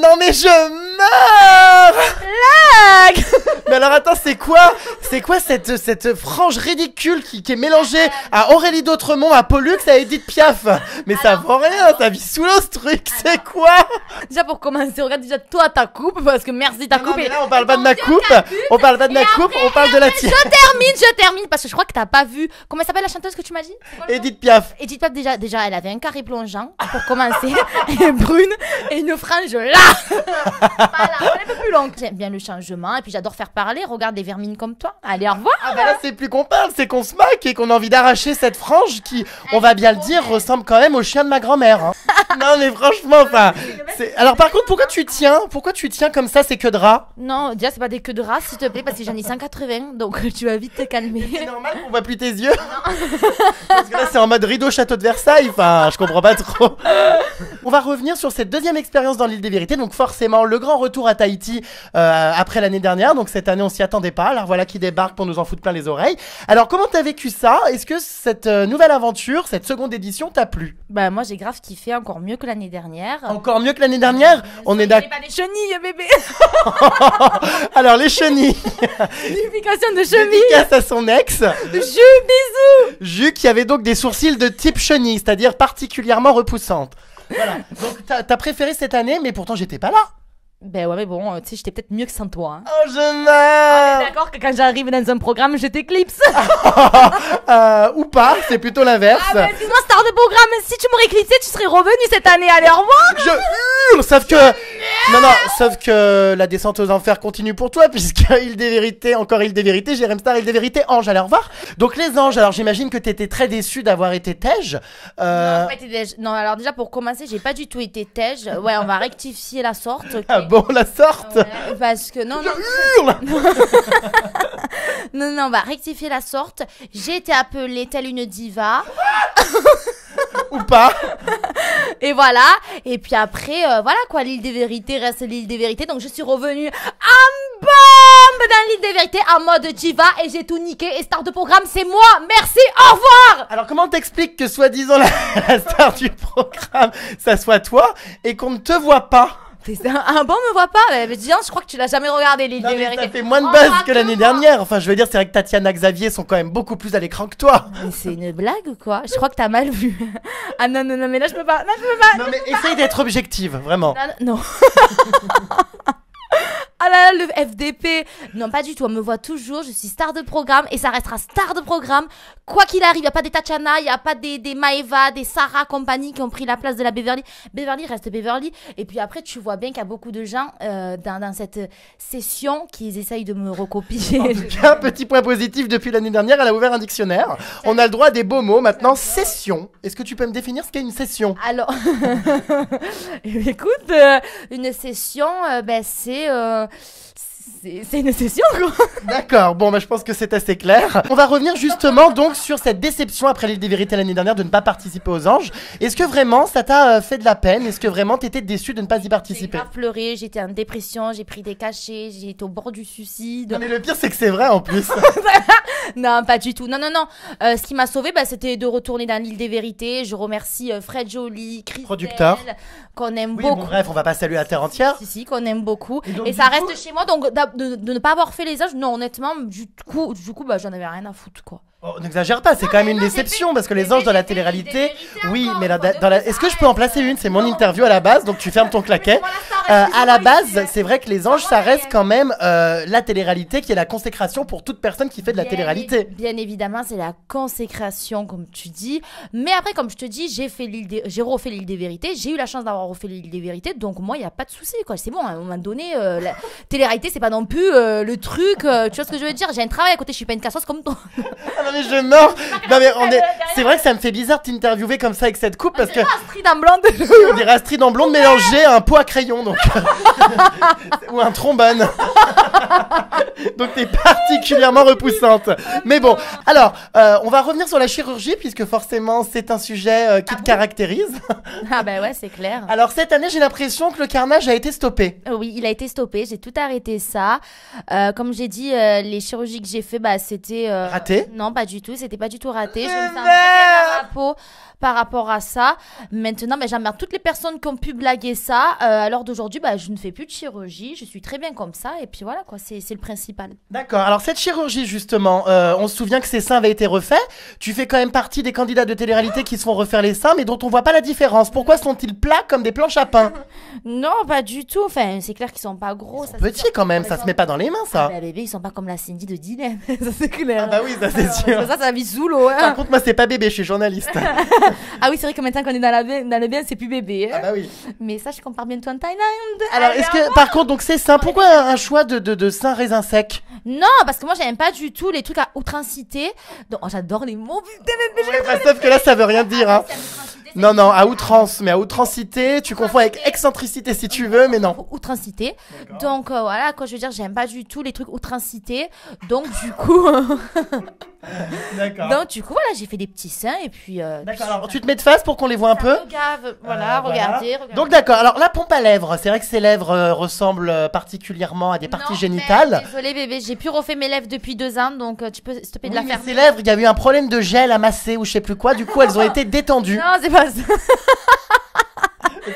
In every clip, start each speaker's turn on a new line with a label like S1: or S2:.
S1: Non mais je meurs.
S2: Blague.
S1: Mais alors attends, c'est quoi cette frange ridicule qui est mélangée à Aurélie d'Autremont, à Pollux, à Edith Piaf? Mais ça vaut rien, ça vit sous l'eau ce truc, c'est quoi?
S2: Déjà pour commencer, regarde déjà toi ta coupe, parce que merci ta
S1: Non,
S2: coupe.
S1: mais là on parle pas de ma coupe, on parle pas de ma coupe, on parle de la tienne.
S2: Je termine, parce que je crois que t'as pas vu. Comment s'appelle la chanteuse que tu m'as dit?
S1: Edith Piaf.
S2: Edith Piaf, déjà, elle avait un carré plongeant, pour commencer, elle est brune, et une frange là. Voilà, elle est un peu plus longue. J'aime bien le changement, et puis j'adore faire parler. Regarde des vermines comme toi. Allez, au revoir.
S1: Ah bah là c'est plus qu'on parle, c'est qu'on se moque et qu'on a envie d'arracher cette frange qui, on va bien le dire, ressemble quand même au chien de ma grand-mère. Hein. Non mais franchement, enfin... Alors par contre, pourquoi tu tiens comme ça ces queues de rat?
S2: Non, déjà, c'est pas des queues de race, s'il te plaît, parce que j'en ai 180, donc tu vas vite te calmer.
S1: C'est normal qu'on voit plus tes yeux. Parce que là c'est en mode rideau château de Versailles, enfin je comprends pas trop. On va revenir sur cette deuxième expérience dans l'île des vérités, donc forcément le grand retour à Tahiti après l'année dernière, donc cette année on s'y attendait pas, alors voilà qui débarque pour nous en foutre plein les oreilles. Alors comment t'as vécu ça? Est-ce que cette nouvelle aventure, cette seconde édition t'a plu?
S2: Bah, moi, j'ai grave kiffé, encore mieux que l'année dernière.
S1: Encore mieux que l'année dernière? On est d'accord.
S2: pas des chenilles, bébé.
S1: Alors les chenilles.
S2: Unification de chenilles.
S1: Dédicace à son ex.
S2: Bisous.
S1: Jus qui avait donc des sourcils de type chenille, c'est-à-dire particulièrement repoussantes. Voilà. Donc t'as préféré cette année, mais pourtant j'étais pas là.
S2: Ben ouais, mais bon, tu sais, j'étais peut-être mieux que sans toi. Hein.
S1: Oh, je meurs.
S2: D'accord que quand j'arrive dans un programme, je t'éclipse.
S1: Ou pas, c'est plutôt l'inverse.
S2: Ah ben, excuse-moi, star de programme, si tu m'aurais éclipsé, tu serais revenu cette année. Allez, au revoir.
S1: Je hurle, sauf que... sauf que la descente aux enfers continue pour toi, puisque Île des Vérités, encore Île des Vérités, Jérém Star, Île des Vérités, Ange, allez, au revoir. Donc les anges, alors j'imagine que t'étais très déçu d'avoir été tège.
S2: Non, j'ai pas été tège. Non, alors déjà, pour commencer, j'ai pas du tout été tège. Ouais, on va rectifier la sorte. Okay.
S1: Ah bon, la sorte.
S2: Ouais, parce que non,
S1: Je hurle.
S2: non, on va rectifier la sorte. J'ai été appelée telle une diva.
S1: Ou pas.
S2: Et voilà. Et puis après, voilà quoi, l'île des vérités reste l'île des vérités. Donc je suis revenue en bombe dans l'île des vérités en mode diva et j'ai tout niqué. Et star de programme, c'est moi. Merci, au revoir.
S1: Alors comment t'expliques que soi-disant la star du programme, ça soit toi et qu'on ne te voit pas?
S2: Un bon me voit pas, mais dis donc, je crois que tu l'as jamais regardé l'île des vérités.
S1: Ça fait moins de buzz que l'année dernière. Enfin, je veux dire, c'est vrai que Tatiana Xavier sont quand même beaucoup plus à l'écran que toi.
S2: Mais c'est une blague ou quoi? Je crois que t'as mal vu. Ah non, mais là je peux pas.
S1: Non, mais essaye d'être objective, vraiment.
S2: Non. Ah là là, le FDP. Non, pas du tout, on me voit toujours, je suis star de programme et ça restera star de programme. Quoi qu'il arrive, il n'y a pas des Tatiana, il n'y a pas des Maeva, des Sarah compagnie qui ont pris la place de la Beverly. Beverly reste Beverly. Et puis après, tu vois bien qu'il y a beaucoup de gens dans cette session qui essayent de me recopier.
S1: En tout cas, petit point positif, depuis l'année dernière, elle a ouvert un dictionnaire. On a le droit à des beaux mots. Maintenant, session. Est-ce que tu peux me définir ce qu'est une session?
S2: Alors, écoute, une session, c'est une session quoi.
S1: D'accord, bon je pense que c'est assez clair. On va revenir justement donc sur cette déception après l'île des vérités l'année dernière de ne pas participer aux anges. Est-ce que vraiment ça t'a fait de la peine? Est-ce que vraiment t'étais déçu de ne pas y participer?
S2: J'ai grave pleuré, j'étais en dépression, j'ai pris des cachets, j'ai été au bord du suicide.
S1: Non mais le pire c'est que c'est vrai en plus.
S2: Non, pas du tout. Non. Ce qui m'a sauvée, c'était de retourner dans l'île des vérités. Je remercie Fred Joly, Christelle,
S1: producteur,
S2: qu'on aime
S1: oui,
S2: beaucoup.
S1: Bon, bref, on va pas saluer la terre entière.
S2: Si, qu'on aime beaucoup.
S1: Et
S2: ça reste chez moi, donc de ne pas avoir fait les anges, non, honnêtement, du coup, j'en avais rien à foutre, quoi.
S1: Oh, n'exagère pas, c'est quand même une déception parce que les anges dans la télé-réalité, oui, mais est-ce que je peux en placer une? C'est mon interview à la base, donc tu fermes ton claquet. À la base, c'est vrai que les anges, ça reste quand même la télé-réalité qui est la consécration pour toute personne qui fait de la télé-réalité.
S2: Bien évidemment, c'est la consécration, comme tu dis. Mais après, comme je te dis, j'ai refait l'île des vérités. J'ai eu la chance d'avoir refait l'île des vérités, donc moi, il n'y a pas de souci, quoi. C'est bon, à un moment donné, la télé-réalité, c'est pas non plus le truc. Tu vois ce que je veux dire? J'ai un travail à côté, je suis pas une cassos comme toi.
S1: Non mais je meurs. Non mais c'est vrai que ça me fait bizarre de t'interviewer comme ça avec cette coupe parce que
S2: Astrid en blonde.
S1: on dirait Astrid en blonde mélangée à un pot à crayon donc ou un trombone. Donc t'es particulièrement repoussante. Mais bon, alors on va revenir sur la chirurgie puisque forcément c'est un sujet qui te caractérise.
S2: Ah ben ouais, c'est clair.
S1: Alors cette année j'ai l'impression que le carnage a été stoppé.
S2: Oui, il a été stoppé, j'ai tout arrêté ça. Comme j'ai dit, les chirurgies que j'ai fait, c'était...
S1: Raté?
S2: Non, pas du tout, c'était pas du tout raté. Je me sens très bien dans ma peau par rapport à ça. Maintenant, j'emmerde toutes les personnes qui ont pu blaguer ça. À l'heure d'aujourd'hui, aujourd'hui, bah, je ne fais plus de chirurgie, je suis très bien comme ça, et puis voilà, quoi, c'est le principal.
S1: D'accord. Alors cette chirurgie justement, on se souvient que ses seins avaient été refaits. Tu fais quand même partie des candidats de télé-réalité qui se font refaire les seins, mais dont on voit pas la différence. Pourquoi sont-ils plats comme des planches à pain?
S2: Non, pas du tout, enfin, c'est clair qu'ils sont pas gros. Ça, c'est
S1: Petits
S2: sûr.
S1: quand même,
S2: Par
S1: ça se
S2: exemple,
S1: met pas dans les mains ça.
S2: bah, bébé, ils sont pas comme la Cindy de Dylan, ça c'est clair.
S1: Ah bah oui, ça c'est sûr.
S2: Ça vit sous l'eau.
S1: Par contre, moi c'est pas bébé, je suis journaliste.
S2: Ah oui, c'est vrai que maintenant qu'on est dans le bien, c'est plus bébé.
S1: Ah bah oui.
S2: Mais ça, je compare bientôt en Thaïlande.
S1: Alors est-ce que par contre donc c'est seins, pourquoi un choix de seins raisins secs?
S2: Non, parce que moi, j'aime pas du tout les trucs à outrancité. Donc, oh, j'adore les mots. Putain, mais
S1: Ouais, bah, sauf que là ça veut rien dire hein. Non, non, à outrance, mais à outrancité, tu confonds avec excentricité si tu veux, mais non.
S2: Outrancité. Donc voilà, quoi, je veux dire, j'aime pas du tout les trucs outrancité. Donc du coup,
S1: D'accord.
S2: voilà, j'ai fait des petits seins et puis.
S1: D'accord, alors tu te mets de face pour qu'on les voit un peu.
S2: Regarde, voilà, regardez.
S1: Donc d'accord, alors la pompe à lèvres, c'est vrai que ces lèvres ressemblent particulièrement à des parties génitales.
S2: Désolée bébé, j'ai plus refait mes lèvres depuis 2 ans, donc tu peux s'il te plaît de
S1: Oui,
S2: la
S1: mais
S2: faire.
S1: ces lèvres, il y a eu un problème de gel à masser ou je sais plus quoi, du coup elles ont été détendues.
S2: Non, c'est pas ça.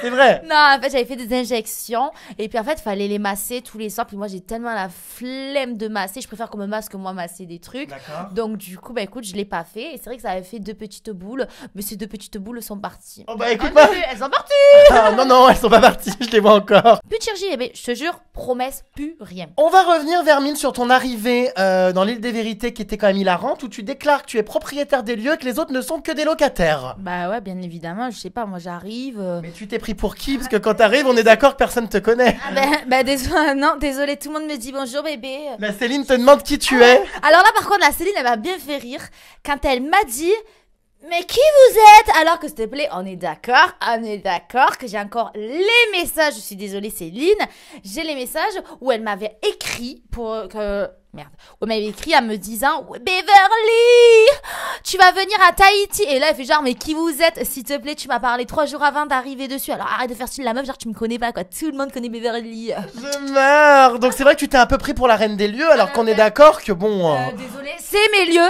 S1: C'est vrai.
S2: Non, en fait, j'avais fait des injections et puis en fait, fallait les masser tous les soirs. Puis moi, j'ai tellement la flemme de masser, je préfère qu'on me masse que moi masser des trucs.
S1: D'accord.
S2: Donc du coup, bah écoute, je l'ai pas fait et c'est vrai que ça avait fait 2 petites boules, mais ces 2 petites boules sont parties.
S1: Oh bah écoute-moi.
S2: Elles sont parties.
S1: Ah, non, non, elles sont pas parties, je les vois encore.
S2: Plus de chirurgie, bébé, je te jure, promesse, plus rien.
S1: On va revenir, Vermine, sur ton arrivée dans l'île des vérités qui était quand même hilarante, où tu déclares que tu es propriétaire des lieux, que les autres ne sont que des locataires.
S2: Bah ouais, bien évidemment, je sais pas, moi j'arrive.
S1: Mais tu t'es pris pour qui? Parce que quand t'arrives, on est d'accord que personne te connaît.
S2: Bah désolé, non, désolé, tout le monde me dit bonjour bébé.
S1: La Céline te demande qui tu es.
S2: Alors là, par contre, la Céline, elle m'a bien fait rire quand elle m'a dit mais qui vous êtes? Alors que s'il te plaît, on est d'accord que j'ai encore les messages. Je suis désolée, Céline. J'ai les messages où elle m'avait écrit pour que. Merde. Où elle m'avait écrit en me disant Beverly, tu vas venir à Tahiti. Et là, elle fait genre, mais qui vous êtes? S'il te plaît, tu m'as parlé 3 jours avant d'arriver dessus. Alors arrête de faire style la meuf, genre tu me connais pas, quoi. Tout le monde connaît Beverly.
S1: Je meurs. Donc c'est vrai que tu t'es un peu pris pour la reine des lieux, alors qu'on est d'accord que bon.
S2: Désolée, c'est mes lieux.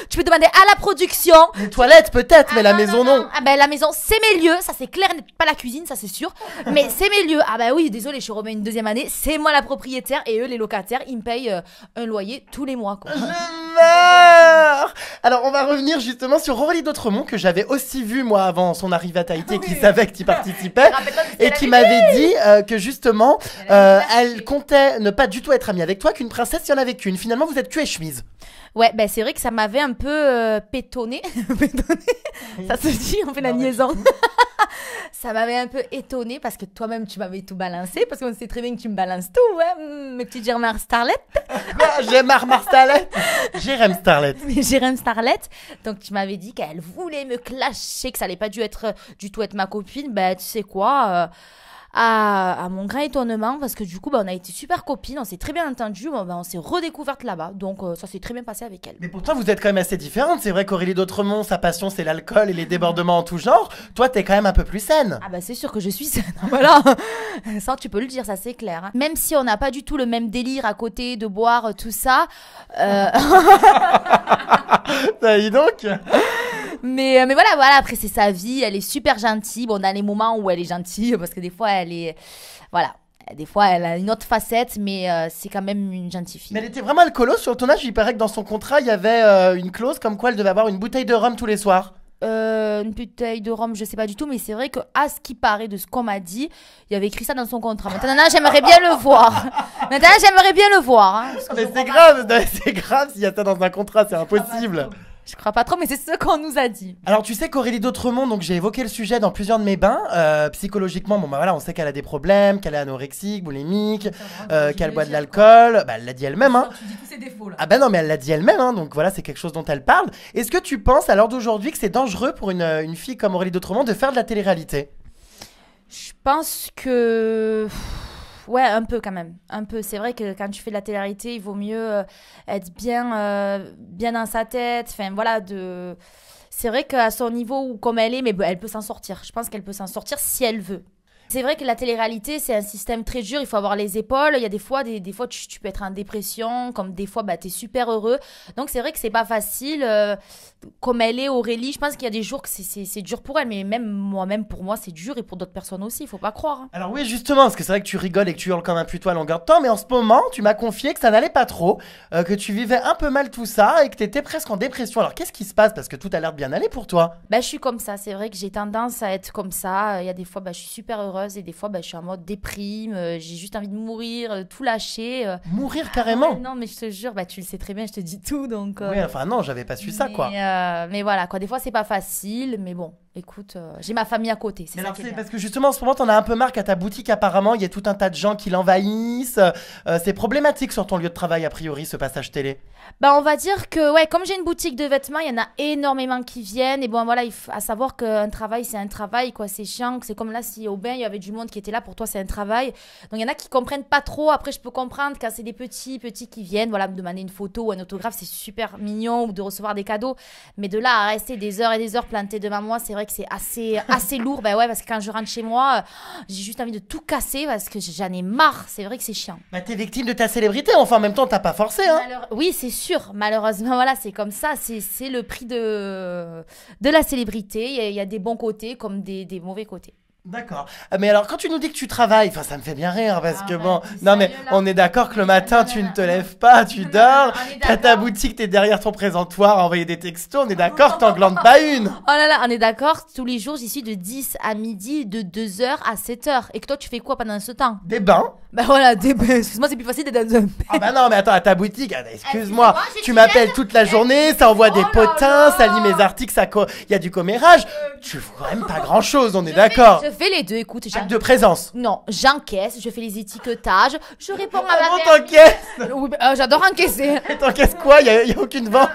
S2: Tu peux demander à la production.
S1: Les toilettes peut-être, mais la maison non.
S2: Ah ben la maison, c'est mes lieux, ça c'est clair, pas la cuisine, ça c'est sûr. Mais c'est mes lieux. Ah bah oui, désolé, je suis revenue une 2e année, c'est moi la propriétaire et eux les locataires, ils me payent un loyer tous les mois, quoi.
S1: Je meurs. Alors on va revenir justement sur Aurélie d'Autremont que j'avais aussi vu moi avant son arrivée à Tahiti, qui savait que tu participais et qui m'avait dit que justement elle comptait ne pas du tout être amie avec toi, qu'une princesse il y en avait qu'une. Finalement vous êtes cul et chemise.
S2: Ouais, ben c'est vrai que ça m'avait un peu pétonné. Ça se dit, on fait la liaison. Ça m'avait un peu étonné parce que toi-même tu m'avais tout balancé, parce qu'on sait très bien que tu me balances tout, ouais, mes petites Germain Starlet.
S1: Jérém Starlet. Jérém Starlet.
S2: Jérém Starlet. Donc tu m'avais dit qu'elle voulait me clasher, que ça allait pas du tout être ma copine. Ben tu sais quoi, à mon grand étonnement, parce que du coup on a été super copines, on s'est très bien entendues, on s'est redécouvertes là-bas, donc ça s'est très bien passé avec elle.
S1: Mais pourtant vous êtes quand même assez différentes. C'est vrai qu'Aurélie d'Autremont, sa passion c'est l'alcool et les débordements en tout genre. Toi t'es quand même un peu plus saine.
S2: Ah bah c'est sûr que je suis saine, voilà. Ça tu peux le dire, ça c'est clair, hein. Même si on n'a pas du tout le même délire à côté de boire tout ça.
S1: Ça y donc.
S2: Mais voilà, après c'est sa vie, elle est super gentille. Bon, dans les moments où elle est gentille, parce que des fois elle est, voilà, des fois elle a une autre facette, mais c'est quand même une gentille fille.
S1: Mais elle était vraiment alcoolo sur le tournage. Il paraît que dans son contrat il y avait une clause comme quoi elle devait avoir une bouteille de rhum tous les soirs.
S2: Une bouteille de rhum, je sais pas du tout, mais c'est vrai que à ce qui paraît de ce qu'on m'a dit, il y avait écrit ça dans son contrat. Maintenant, j'aimerais bien le voir. Hein,
S1: Mais c'est grave, c'est grave s'il y a ça dans un contrat, c'est impossible.
S2: Je crois pas trop, mais c'est ce qu'on nous a dit.
S1: Alors tu sais qu'Aurélie d'Autremont, donc j'ai évoqué le sujet dans plusieurs de mes bains, psychologiquement, bon bah voilà, on sait qu'elle a des problèmes, qu'elle est anorexique, boulimique, qu'elle boit de l'alcool, bah elle l'a dit elle-même, hein.
S2: Tu dis tous ses défauts là.
S1: Ah bah non mais elle l'a dit elle-même, hein, donc voilà, c'est quelque chose dont elle parle. Est-ce que tu penses à l'heure d'aujourd'hui que c'est dangereux pour une fille comme Aurélie d'Autremont de faire de la télé-réalité?
S2: Je pense que... Ouais, un peu quand même. Un peu. C'est vrai que quand tu fais de la télé-réalité, il vaut mieux être bien dans sa tête. Enfin, voilà, c'est vrai qu'à son niveau ou comme elle est, mais elle peut s'en sortir. Je pense qu'elle peut s'en sortir si elle veut. C'est vrai que la télé-réalité, c'est un système très dur. Il faut avoir les épaules. Il y a des fois, des fois tu peux être en dépression. Comme des fois, t'es super heureux. Donc, c'est vrai que c'est pas facile. Comme elle est, Aurélie, je pense qu'il y a des jours que c'est dur pour elle. Mais même pour moi, c'est dur. Et pour d'autres personnes aussi. Il faut pas croire.
S1: Alors oui, justement, parce que c'est vrai que tu rigoles et que tu hurles comme un putois à longueur de temps. Mais en ce moment, tu m'as confié que ça n'allait pas trop. Que tu vivais un peu mal tout ça. Et que t'étais presque en dépression. Alors, qu'est-ce qui se passe? Parce que tout a l'air de bien aller pour toi.
S2: Je suis comme ça. C'est vrai que j'ai tendance à être comme ça. Il y a des fois, je suis super heureuse et des fois, je suis en mode déprime. J'ai juste envie de mourir, tout lâcher.
S1: Mourir carrément?
S2: Non, mais je te jure, tu le sais très bien, je te dis tout. Donc,
S1: oui, enfin non, j'avais pas su ça, quoi.
S2: Mais voilà, quoi. Des fois, c'est pas facile, mais bon. Écoute, j'ai ma famille à côté, c'est ça qui est bien.
S1: Parce que justement, en ce moment, t'en as un peu marre qu'à ta boutique, apparemment, il y a tout un tas de gens qui l'envahissent. C'est problématique sur ton lieu de travail, a priori, ce passage télé.
S2: On va dire que, ouais, comme j'ai une boutique de vêtements, il y en a énormément qui viennent. Et bon, voilà, il faut à savoir qu'un travail, c'est un travail, quoi. C'est chiant. C'est comme là, si au bain, il y avait du monde qui était là, pour toi, c'est un travail. Donc, il y en a qui comprennent pas trop. Après, je peux comprendre quand c'est des petits qui viennent, voilà, me demander une photo ou un autographe, c'est super mignon, ou de recevoir des cadeaux. Mais de là à rester des heures et des heures plantés devant moi, c'est vrai que c'est assez lourd. Ouais, parce que quand je rentre chez moi, j'ai juste envie de tout casser parce que j'en ai marre. C'est vrai que c'est chiant.
S1: T'es victime de ta célébrité, enfin, en même temps, t'as pas forcé, hein.
S2: Oui, c'est sûr. Malheureusement, voilà, c'est comme ça. C'est le prix de la célébrité. Il y a des bons côtés comme des mauvais côtés.
S1: D'accord. Mais alors, quand tu nous dis que tu travailles, enfin, ça me fait bien rire parce que bon, non mais on est d'accord que le matin tu ne te lèves pas, tu dors, t'as ta boutique, t'es derrière ton présentoir à envoyer des textos, on est d'accord que t'en glandes pas une.
S2: Oh là là, on est d'accord, tous les jours j'y suis de 10 à midi, de 2h à 7h. Et que toi tu fais quoi pendant ce temps?
S1: Des bains.
S2: Voilà, des bains. Excuse-moi, c'est plus facile d'être dans un bain.
S1: Ah non, mais attends, à ta boutique, excuse-moi, tu m'appelles toute la journée, ça envoie des potins, ça lit mes articles, il y a du commérage. Tu fais quand même pas grand chose, on est d'accord.
S2: Je fais les deux, écoute.
S1: Acte de présence.
S2: Non, j'encaisse, je fais les étiquetages, je réponds à ma
S1: mère. T'encaisses.
S2: Oui, j'adore encaisser.
S1: Et t'encaisses quoi? Y a aucune vente.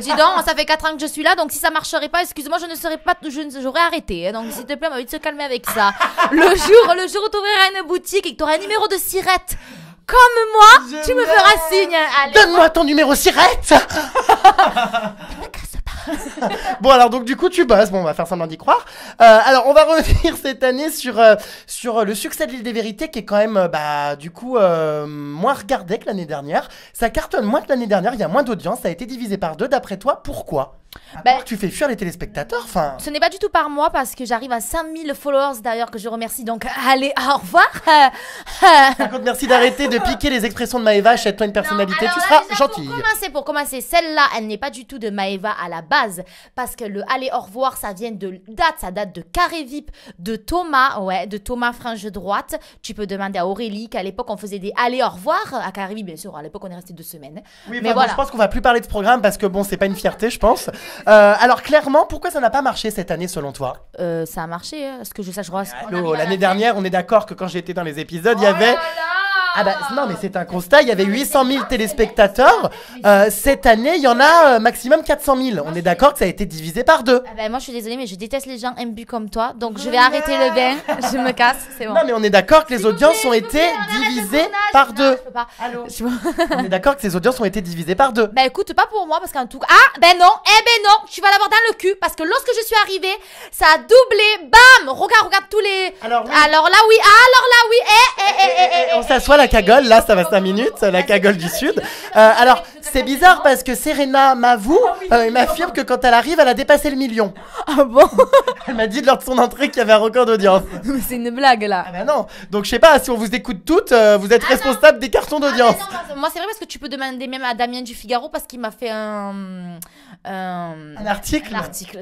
S2: Dis donc, ça fait 4 ans que je suis là, donc si ça marcherait pas, excuse-moi, j'aurais arrêté. Donc s'il te plaît, on va vite se calmer avec ça. Le jour où t'ouvriras une boutique et que t'auras un numéro de sirette comme moi, tu me feras signe.
S1: Donne-moi ton numéro sirette. Bon alors donc du coup tu bosses, bon on va faire semblant d'y croire. Alors on va revenir cette année sur le succès de l'île des vérités qui est quand même du coup moins regardé que l'année dernière. Ça cartonne moins que l'année dernière, il y a moins d'audience, ça a été divisé par 2 d'après toi, pourquoi? Tu fais fuir les téléspectateurs, enfin.
S2: Ce n'est pas du tout par moi parce que j'arrive à 5000 followers d'ailleurs que je remercie, donc allez, au revoir.
S1: Par contre, merci d'arrêter de piquer les expressions de Maëva, achète-toi une personnalité, tu seras gentille.
S2: Pour commencer, celle-là, elle n'est pas du tout de Maëva à la base parce que le allez, au revoir, ça date de Carré VIP, de Thomas Frange Droite. Tu peux demander à Aurélie qu'à l'époque on faisait des allez, au revoir à Carré VIP, bien sûr, à l'époque on est resté 2 semaines.
S1: Oui, mais voilà. Je pense qu'on va plus parler de ce programme parce que bon, c'est pas une fierté, je pense. Alors clairement, pourquoi ça n'a pas marché cette année selon toi?
S2: Ça a marché, est-ce que je sache?
S1: L'année dernière, on est d'accord que quand j'étais dans les épisodes, il y avait... non mais c'est un constat, il y avait 800 000 téléspectateurs. Cette année, il y en a maximum 400 000. On est d'accord que ça a été divisé par 2.
S2: Moi je suis désolée, mais je déteste les gens imbus comme toi, donc je vais arrêter le bain, je me casse, c'est bon.
S1: Non mais on est d'accord que les audiences ont été divisées par 2.
S2: Allô.
S1: On est d'accord que ces audiences ont été divisées par 2.
S2: Écoute, pas pour moi parce qu'en tout cas... non, tu vas l'avoir dans le cul parce que lorsque je suis arrivée, ça a doublé, bam. Regarde tous les... Alors là oui,
S1: on s'assoit la cagole, là ça va 5 minutes, la cagole du Sud. Alors c'est bizarre parce que Serena m'avoue et m'affirme que quand elle arrive, elle a dépassé le 1 million.
S2: Ah bon?
S1: Elle m'a dit lors de son entrée qu'il y avait un record d'audience.
S2: C'est une blague là.
S1: Non, donc je sais pas, si on vous écoute toutes, vous êtes responsable des cartons d'audience.
S2: Moi c'est vrai parce que tu peux demander même à Damien du Figaro parce qu'il m'a fait un
S1: article.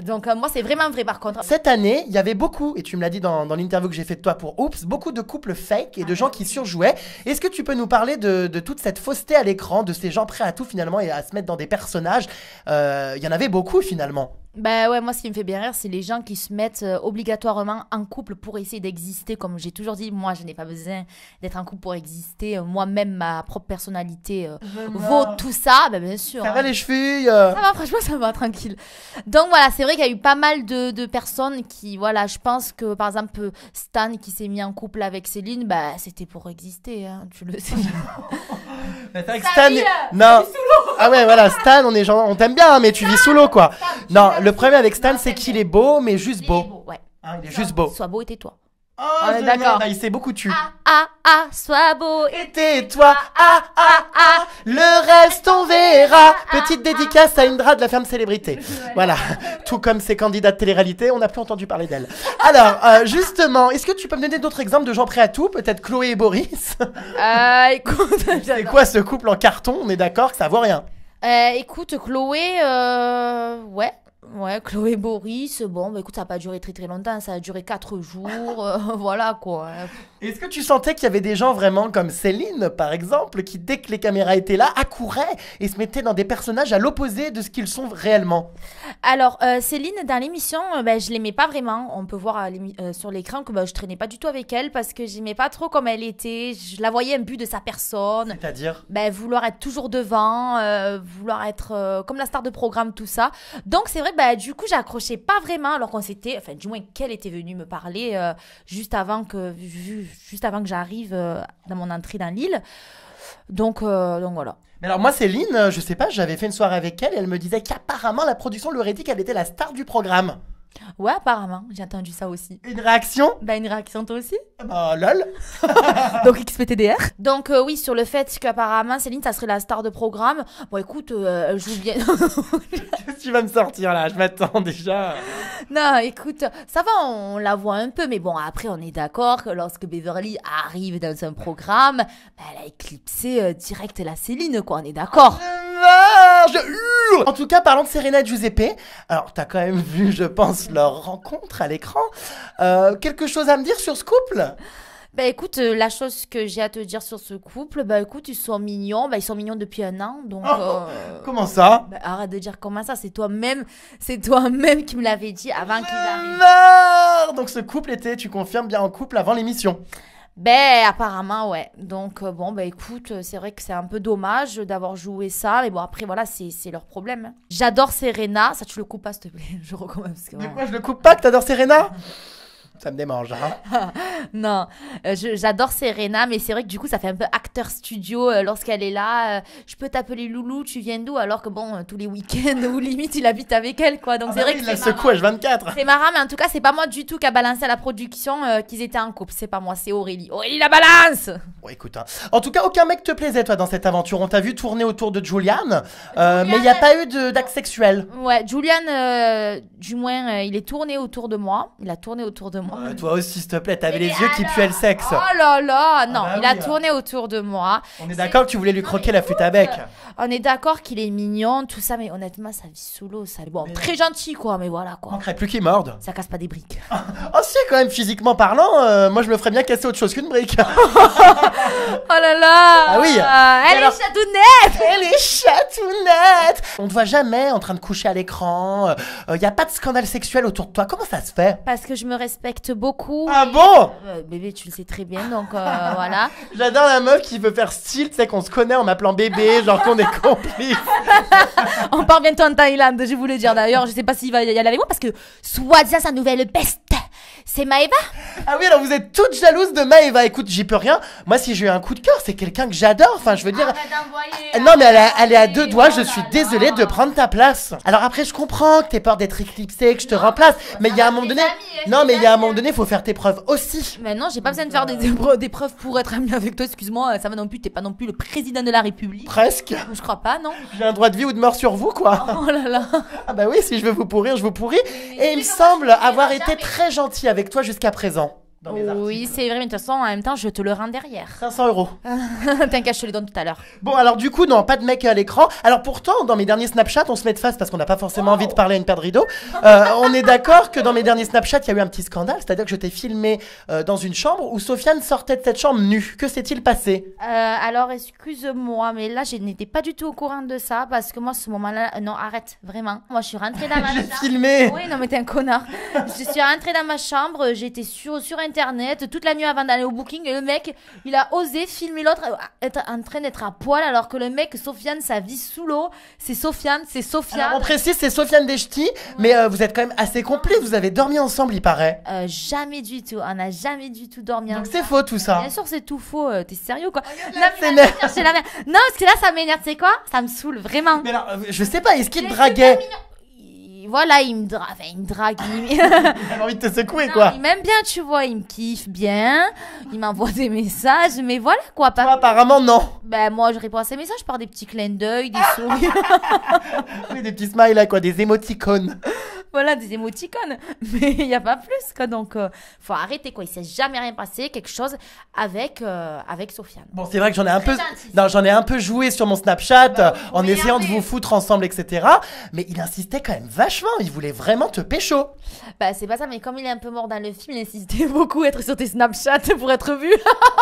S2: Donc moi c'est vraiment vrai par contre.
S1: Cette année, il y avait beaucoup, et tu me l'as dit dans l'interview que j'ai fait de toi pour Oups, beaucoup de couples fake et de gens qui surjouaient. Est-ce que tu peux nous parler de toute cette fausseté à l'écran, de ces gens prêts à tout finalement et à se mettre dans des personnages? Il y en avait beaucoup finalement.
S2: Moi ce qui me fait bien rire c'est les gens qui se mettent obligatoirement en couple pour essayer d'exister. Comme j'ai toujours dit, moi je n'ai pas besoin d'être en couple pour exister. Moi-même ma propre personnalité vaut tout ça. Bien sûr.
S1: Ça va les chevilles
S2: Ça va, franchement ça va, tranquille. Donc voilà, c'est vrai qu'il y a eu pas mal de personnes qui, voilà, je pense que par exemple Stan qui s'est mis en couple avec Céline, c'était pour exister, hein, tu le sais.
S1: Stan, non. Ah ouais, voilà, Stan, on t'aime bien, hein, mais tu vis sous l'eau quoi. Non, le problème avec Stan, c'est qu'il est beau, mais juste beau.
S2: Ouais.
S1: Il est juste beau.
S2: Sois beau et tais-toi.
S1: Oh,
S2: On est d'accord.
S1: Il s'est beaucoup tu.
S2: Sois beau.
S1: Et tais-toi, le reste on verra. Petite dédicace à Indra de la ferme célébrité. Voilà, tout comme ses candidats de télé-réalité, on n'a plus entendu parler d'elle. Alors, justement, est-ce que tu peux me donner d'autres exemples de gens prêts à tout? Peut-être Chloé et Boris?
S2: Écoute,
S1: C'est quoi ce couple en carton? On est d'accord que ça vaut rien.
S2: écoute, Chloé, ouais, Chloé et Boris, bon, bah écoute, ça n'a pas duré très très longtemps, ça a duré 4 jours, voilà quoi.
S1: Est-ce que tu sentais qu'il y avait des gens vraiment comme Céline, par exemple, qui dès que les caméras étaient là, accouraient et se mettaient dans des personnages à l'opposé de ce qu'ils sont réellement?
S2: Alors, Céline, dans l'émission, je l'aimais pas vraiment. On peut voir sur l'écran que je traînais pas du tout avec elle parce que j'aimais pas trop comme elle était. Je la voyais un but de sa personne.
S1: C'est-à-dire?
S2: Vouloir être toujours devant, vouloir être comme la star de programme, tout ça. Donc, c'est vrai que du coup, j'accrochais pas vraiment alors qu'on s'était... Enfin, du moins, qu'elle était venue me parler juste avant que j'arrive dans mon entrée dans l'île. Donc voilà.
S1: Mais alors moi Céline, je sais pas, j'avais fait une soirée avec elle et elle me disait qu'apparemment la production lui aurait dit qu'elle était la star du programme.
S2: Ouais, apparemment, j'ai entendu ça aussi.
S1: Une réaction?
S2: Une réaction toi aussi?
S1: Bah lol.
S2: Donc XPTDR. Donc oui, sur le fait qu'apparemment Céline, ça serait la star de programme. Bon écoute, elle joue bien.
S1: Qu'est-ce que tu vas me sortir là? Je m'attends déjà.
S2: Non, écoute, ça va, on la voit un peu, mais bon, après on est d'accord que lorsque Beverly arrive dans un programme, elle a éclipsé direct la Céline, quoi, on est d'accord.
S1: Je hurle. En tout cas, parlons de Serena et Giuseppe. Alors, t'as quand même vu, je pense, leur rencontre à l'écran. Quelque chose à me dire sur ce couple?
S2: Écoute, la chose que j'ai à te dire sur ce couple, écoute, ils sont mignons, ils sont mignons depuis 1 an, donc...
S1: Comment ça?
S2: Arrête de dire comment ça, c'est toi-même qui me l'avais dit avant qu'ils arrivent.
S1: Non. Donc ce couple était, tu confirmes, bien en couple avant l'émission?
S2: Apparemment, ouais. Donc, écoute, c'est vrai que c'est un peu dommage d'avoir joué ça. Mais bon, après, voilà, c'est leur problème. J'adore Serena. Ça, tu le coupes pas, s'il te plaît. Je recommence.
S1: De quoi, je le coupe pas que t'adores Serena? Ça me démange, hein.
S2: Non, j'adore Serena, mais c'est vrai que du coup, ça fait un peu acteur studio lorsqu'elle est là. Je peux t'appeler Loulou, tu viens d'où? Alors que bon, tous les week-ends ou limite, il habite avec elle, quoi. Donc c'est vrai que
S1: il la secoue H24.
S2: C'est marrant, mais en tout cas, c'est pas moi du tout qui a balancé à la production qu'ils étaient en couple. C'est pas moi, c'est Aurélie. Aurélie la balance!
S1: Bon, écoute, hein. En tout cas, aucun mec te plaisait, toi, dans cette aventure. On t'a vu tourner autour de Julian, mais il n'y a pas eu d'acte sexuel.
S2: Ouais, Julian, du moins, il est tourné autour de moi. Il a tourné autour de moi.
S1: Toi aussi, s'il te plaît, t'avais les yeux qui puaient le sexe.
S2: Oh là là, non, il a tourné autour de moi.
S1: On est d'accord que tu voulais lui croquer la flûte à bec.
S2: On est d'accord qu'il est mignon, tout ça, mais honnêtement, sa vie sous l'eau, ça... Bon, très gentil, quoi, mais voilà, quoi.
S1: On manquerait plus qu'il morde.
S2: Ça casse pas des briques.
S1: Oh si, quand même, physiquement parlant, moi je me ferais bien casser autre chose qu'une brique.
S2: Oh là là.
S1: Ah oui.
S2: Elle est chatounette.
S1: Elle est chatounette. On te voit jamais en train de coucher à l'écran. Y a pas de scandale sexuel autour de toi. Comment ça se fait?
S2: Parce que je me respecte beaucoup.
S1: Ah bon?
S2: Bébé, tu le sais très bien, donc voilà.
S1: J'adore la meuf qui veut faire style, tu sais, qu'on se connaît en m'appelant bébé, genre qu'on est complices.
S2: On part bientôt en Thaïlande, je voulais dire d'ailleurs. Je sais pas s'il va y aller avec moi parce que soi-disant sa nouvelle best, c'est Maëva.
S1: Ah oui, alors vous êtes toutes jalouses de Maëva. Écoute, j'y peux rien. Moi, si j'ai eu un coup de cœur, c'est quelqu'un que j'adore. Enfin, je veux dire... Non, mais elle est à 2 doigts. Je suis désolée de prendre ta place. Alors après, je comprends que t'aies peur d'être éclipsée, que je te remplace. Mais il y a un moment donné... Non, mais il y a un moment donné, il faut faire tes preuves aussi.
S2: Mais non, j'ai pas besoin de faire des preuves pour être amie avec toi. Excuse-moi, ça va non plus. T'es pas non plus le président de la République.
S1: Presque.
S2: Je crois pas, non.
S1: J'ai un droit de vie ou de mort sur vous, quoi.
S2: Oh là là.
S1: Ah bah oui, si je veux vous pourrir, je vous pourris. Et il me semble avoir été très gentil avec toi jusqu'à présent.
S2: Oui, c'est vrai, mais de toute façon, en même temps, je te le rends derrière.
S1: 500 €.
S2: T'inquiète, je te les donne tout à l'heure.
S1: Bon, alors du coup, non, pas de mec à l'écran. Alors pourtant, dans mes derniers Snapchat, on se met de face parce qu'on n'a pas forcément envie de parler à une paire de rideaux. On est d'accord que dans mes derniers Snapchat, il y a eu un petit scandale. C'est-à-dire que je t'ai filmé dans une chambre où Sofiane sortait de cette chambre nue. Que s'est-il passé?
S2: Alors, excuse-moi, mais là, je n'étais pas du tout au courant de ça parce que moi, ce moment-là... Non, arrête, vraiment. Moi, je suis rentrée dans ma chambre.
S1: J'ai filmé.
S2: Oui, non, mais t'es un connard. Je suis rentrée dans ma chambre, j'étais sur Internet toute la nuit avant d'aller au booking et le mec, il a osé filmer l'autre être en train d'être à poil alors que le mec, Sofiane, sa vie sous l'eau, c'est Sofiane.
S1: Alors on précise, c'est Sofiane Dechti, mais vous êtes quand même assez complices, vous avez dormi ensemble, il paraît.
S2: Jamais du tout, on n'a jamais du tout dormi ensemble.
S1: Donc c'est faux tout ça.
S2: Bien sûr, c'est tout faux, t'es sérieux quoi?
S1: Non,
S2: parce que là, ça m'énerve, tu sais quoi? Ça me saoule, vraiment.
S1: Mais alors, je sais pas, est-ce qu'il te draguait?
S2: voilà, il me drague,
S1: Il a envie de te secouer, quoi.
S2: il m'aime bien, tu vois, il me kiffe bien, il m'envoie des messages, mais voilà quoi.
S1: Toi, apparemment, non.
S2: Ben moi, je réponds à ces messages par des petits clins d'œil, des sourires,
S1: Oui, des petits smiles, là, quoi, des émoticônes.
S2: voilà, des émoticônes, mais il n'y a pas plus, quoi. Donc, faut arrêter, quoi. Il s'est jamais rien passé, quelque chose avec Sofiane.
S1: Bon, c'est vrai que j'en ai un peu,
S2: Très gentil.
S1: non, j'en ai un peu joué sur mon Snapchat en
S2: pouvez
S1: essayant de
S2: regarder.
S1: vous foutre ensemble, etc. Mais il insistait quand même vachement. Il voulait vraiment te pécho.
S2: Bah, c'est pas ça, mais comme il est un peu mort dans le film, il insistait beaucoup à être sur tes Snapchat pour être vu.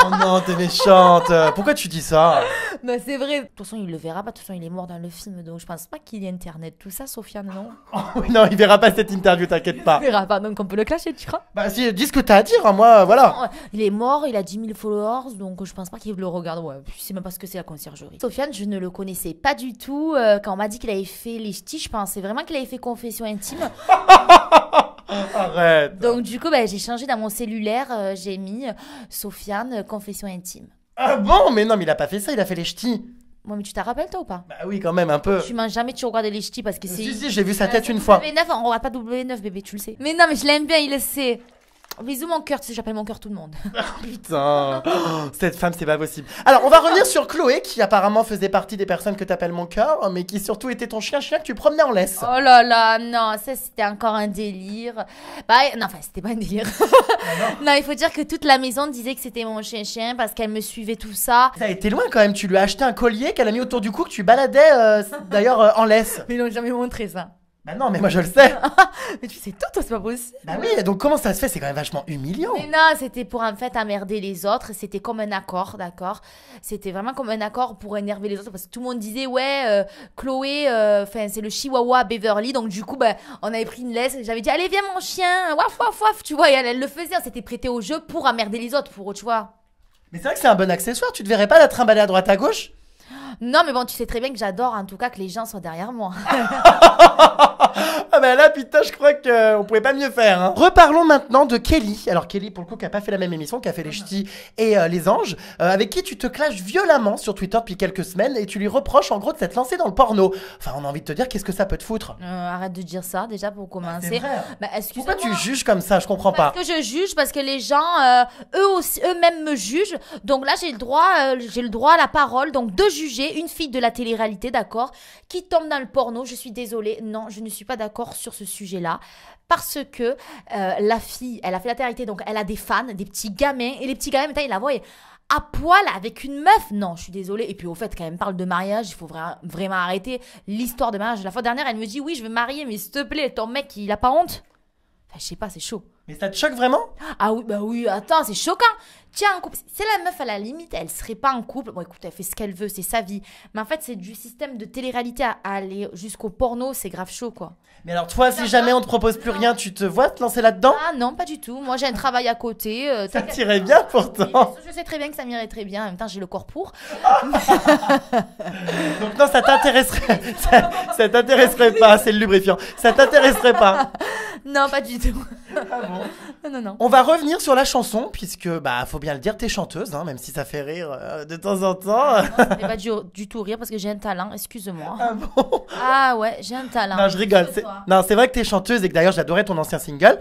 S1: Oh non, t'es méchante. Pourquoi tu dis ça?
S2: Bah, c'est vrai. De toute façon, il le verra pas. De toute façon, il est mort dans le film, donc je pense pas qu'il y ait internet. Tout ça, Sofiane, non?
S1: Oh, oui, non, il verra pas cette interview, t'inquiète pas.
S2: Il verra pas, donc on peut le clasher, tu crois?
S1: Bah si, dis ce que t'as à dire, hein, moi, voilà.
S2: Non, il est mort, il a 10 000 followers, donc je pense pas qu'il le regarde. Ouais, je sais même pas ce que c'est la conciergerie. Sofiane, je ne le connaissais pas du tout. Quand on m'a dit qu'il avait fait les ch'tis, je pensais vraiment qu'il avait fait confession intime.
S1: Arrête.
S2: Donc du coup, bah, j'ai changé dans mon cellulaire, j'ai mis Sofiane, confession intime.
S1: Ah bon? Mais non, mais il a pas fait ça, il a fait les ch'tis.
S2: Moi, mais tu t'en rappelles toi ou pas?
S1: Bah oui, quand même, un peu.
S2: Tu manges jamais, tu regardes les ch'tis parce que c'est...
S1: Si, j'ai vu sa tête une fois.
S2: W9, on regarde pas W9, bébé, tu le sais. Mais non, mais je l'aime bien, il le sait. Bisous mon cœur, tu sais, j'appelle mon cœur tout le monde.
S1: Putain, oh, cette femme, c'est pas possible. Alors, on va revenir sur Chloé, qui apparemment faisait partie des personnes que t'appelles mon cœur, mais qui surtout était ton chien que tu promenais en laisse.
S2: Oh là là, non, ça c'était encore un délire. Bah, non, enfin, c'était pas un délire. Non, il faut dire que toute la maison disait que c'était mon chien parce qu'elle me suivait tout ça.
S1: Ça a été loin quand même, tu lui as acheté un collier qu'elle a mis autour du cou, que tu baladais d'ailleurs en laisse.
S2: Mais ils l'ont jamais montré ça.
S1: Bah non, mais moi je le sais.
S2: Mais tu sais tout, toi, c'est pas possible.
S1: Bah oui, donc comment ça se fait? C'est quand même vachement humiliant.
S2: Mais non, c'était pour en fait emmerder les autres. C'était comme un accord, d'accord? C'était vraiment comme un accord pour énerver les autres parce que tout le monde disait, ouais, Chloé, enfin, c'est le chihuahua Beverly. Donc, du coup, ben, on avait pris une laisse. J'avais dit, allez, viens, mon chien, waf, waf, waf, tu vois. Et elle le faisait, on s'était prêté au jeu pour emmerder les autres, pour, tu vois.
S1: Mais c'est vrai que c'est un bon accessoire, tu te verrais pas la trimballer à droite à gauche?
S2: Non, mais bon, tu sais très bien que j'adore en tout cas que les gens soient derrière moi.
S1: Ah bah là, putain, je crois qu'on pouvait pas mieux faire. Hein. Reparlons maintenant de Kelly. Alors Kelly, pour le coup, qui a pas fait la même émission, qui a fait les ch'tis et les anges, avec qui tu te clashes violemment sur Twitter depuis quelques semaines et tu lui reproches en gros de s'être lancé dans le porno. Enfin, on a envie de te dire, qu'est-ce que ça peut te foutre?
S2: Arrête de dire ça déjà pour commencer.
S1: C'est vrai.
S2: Bah, excuse-moi.
S1: Pourquoi tu juges comme ça? Je comprends pas.
S2: Parce que je juge, parce que les gens, eux aussi, eux-mêmes me jugent. Donc là, j'ai le droit à la parole, donc de juger une fille de la télé-réalité, d'accord, qui tombe dans le porno. Je suis désolée, non, je ne suis pas d'accord sur ce sujet-là. Parce que la fille, elle a fait la télé-réalité, donc elle a des fans, des petits gamins. Et les petits gamins, maintenant, ils la voient à poil avec une meuf. Non, je suis désolée. Et puis au fait, quand elle me parle de mariage, il faut vraiment arrêter l'histoire de mariage. La fois dernière, elle me dit, oui, je veux me marier, mais s'il te plaît, ton mec, il a pas honte? Enfin, je sais pas, c'est chaud.
S1: Mais ça te choque vraiment?
S2: Ah oui, bah oui, attends, c'est choquant. Tiens, en couple, c'est la meuf à la limite, elle serait pas en couple. Bon, écoute, elle fait ce qu'elle veut, c'est sa vie. Mais en fait, c'est du système de télé-réalité à aller jusqu'au porno, c'est grave chaud, quoi.
S1: Mais alors toi, si jamais on te propose plus rien, tu te vois te lancer là-dedans?
S2: Ah non, pas du tout. Moi, j'ai un travail à côté.
S1: Ça t'irait bien pourtant.
S2: Je sais très bien que ça m'irait très bien. En même temps, j'ai le corps pour.
S1: Donc non, ça t'intéresserait. Ça t'intéresserait pas, c'est le lubrifiant. Ça t'intéresserait pas.
S2: Non, pas du tout.
S1: Ah bon?
S2: Non.
S1: On va revenir sur la chanson, puisque, bah, faut bien le dire, t'es chanteuse, hein, même si ça fait rire de temps en temps.
S2: Ça fait pas du tout rire parce que j'ai un talent, excuse-moi.
S1: Ah bon?
S2: Ah ouais, j'ai un talent.
S1: Non, je rigole. Non, c'est vrai que t'es chanteuse et que d'ailleurs j'adorais ton ancien single.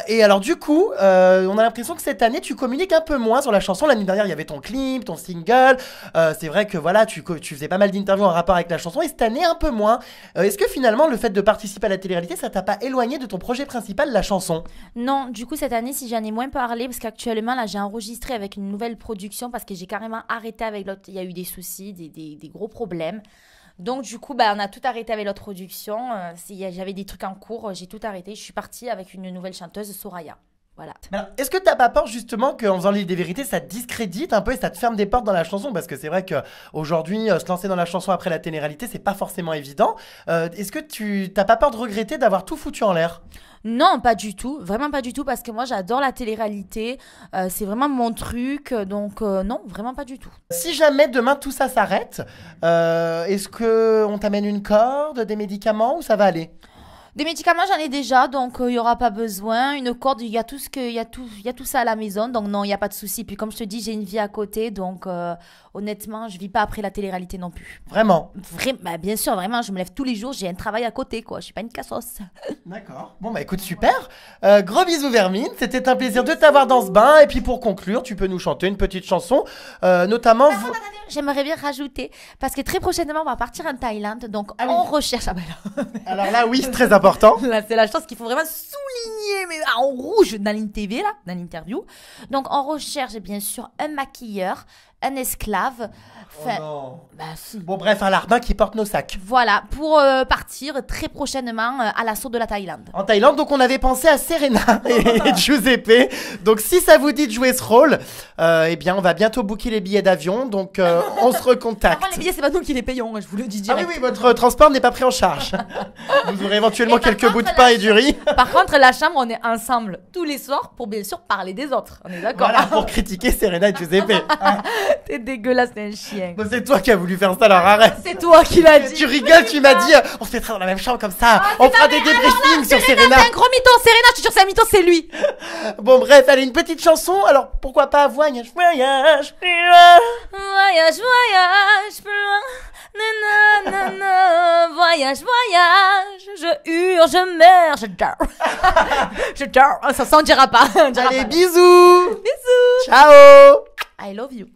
S1: Et alors du coup, on a l'impression que cette année tu communiques un peu moins sur la chanson. L'année dernière il y avait ton clip, ton single. C'est vrai que voilà, tu faisais pas mal d'interviews en rapport avec la chanson et cette année un peu moins. Est-ce que finalement le fait de participer à la télé-réalité, ça t'a pas éloigné de ton projet principal, la chanson?
S2: Non, du coup, cette année, si j'en ai moins parlé, parce qu'actuellement, là, j'ai enregistré avec une nouvelle production parce que j'ai carrément arrêté avec l'autre. Il y a eu des soucis, des gros problèmes. Donc, du coup, bah, on a tout arrêté avec l'autre production. J'avais des trucs en cours, j'ai tout arrêté. Je suis partie avec une nouvelle chanteuse, Soraya. Voilà.
S1: Alors, est-ce que t'as pas peur justement qu'en faisant l'île des vérités, ça te discrédite un peu et ça te ferme des portes dans la chanson? Parce que c'est vrai qu'aujourd'hui, se lancer dans la chanson après la télé-réalité, c'est pas forcément évident. Est-ce que t'as pas peur de regretter d'avoir tout foutu en l'air?
S2: Non, pas du tout. Vraiment pas du tout parce que moi, j'adore la télé-réalité. C'est vraiment mon truc. Donc, non, vraiment pas du tout.
S1: Si jamais demain tout ça s'arrête, est-ce qu'on t'amène une corde, des médicaments ou ça va aller?
S2: Des médicaments, j'en ai déjà, donc il y aura pas besoin. Une corde, il y a tout ça à la maison, donc non, il y a pas de souci. Puis comme je te dis, j'ai une vie à côté, donc honnêtement, je vis pas après la télé-réalité non plus.
S1: Vraiment?
S2: Bah, bien sûr, vraiment, je me lève tous les jours, j'ai un travail à côté, quoi. Je suis pas une cassos.
S1: D'accord. Bon, bah écoute, super. Gros bisous, Vermine. C'était un plaisir de t'avoir dans ce bain. Et puis pour conclure, tu peux nous chanter une petite chanson, notamment.
S2: J'aimerais bien rajouter, parce que très prochainement, on va partir en Thaïlande, donc
S1: Ah oui.
S2: on recherche. Ah bah là.
S1: Alors là, oui, c'est très important.
S2: Là, c'est la chose qu'il faut vraiment souligner, mais en rouge dans l'interview, là, dans l'interview. Donc, on recherche bien sûr un maquilleur, un esclave. Enfin,
S1: non.
S2: bah si.
S1: Bon, bref, un larbin qui porte nos sacs.
S2: Voilà, pour partir très prochainement à l'assaut de la Thaïlande.
S1: En Thaïlande, donc on avait pensé à Serena et Giuseppe. Donc si ça vous dit de jouer ce rôle, eh bien on va bientôt booker les billets d'avion. Donc on se
S2: Par
S1: recontacte.
S2: contre, les billets, c'est pas nous qui les payons, je vous le dis
S1: Ah oui,
S2: direct.
S1: oui, votre transport n'est pas pris en charge. Vous aurez éventuellement
S2: Et par
S1: quelques bouts de
S2: contre,
S1: pain et du riz.
S2: Par contre, la chambre, on est ensemble tous les soirs pour bien sûr parler des autres. On est d'accord.
S1: Voilà, pour critiquer Serena et Giuseppe.
S2: T'es dégueulasse, t'es un chien.
S1: Bon, c'est toi qui as voulu faire ça, alors arrête.
S2: C'est toi qui l'as dit.
S1: Tu rigoles, tu m'as dit, on se mettra dans la même chambre comme ça. On fera des débriefings sur Serena.
S2: C'est un gros mytho, Serena, je te jure, c'est un mytho, c'est lui.
S1: Bon, bref, allez, une petite chanson. Alors pourquoi pas voyage, voyage, voyage.
S2: Voyage, voyage, plus loin. Nanana, voyage, voyage. Je hurle, je meurs, je dors. Je dors. Oh, ça s'en dira pas. On dira
S1: Allez,
S2: pas.
S1: bisous.
S2: Bisous.
S1: Ciao.
S2: I love you.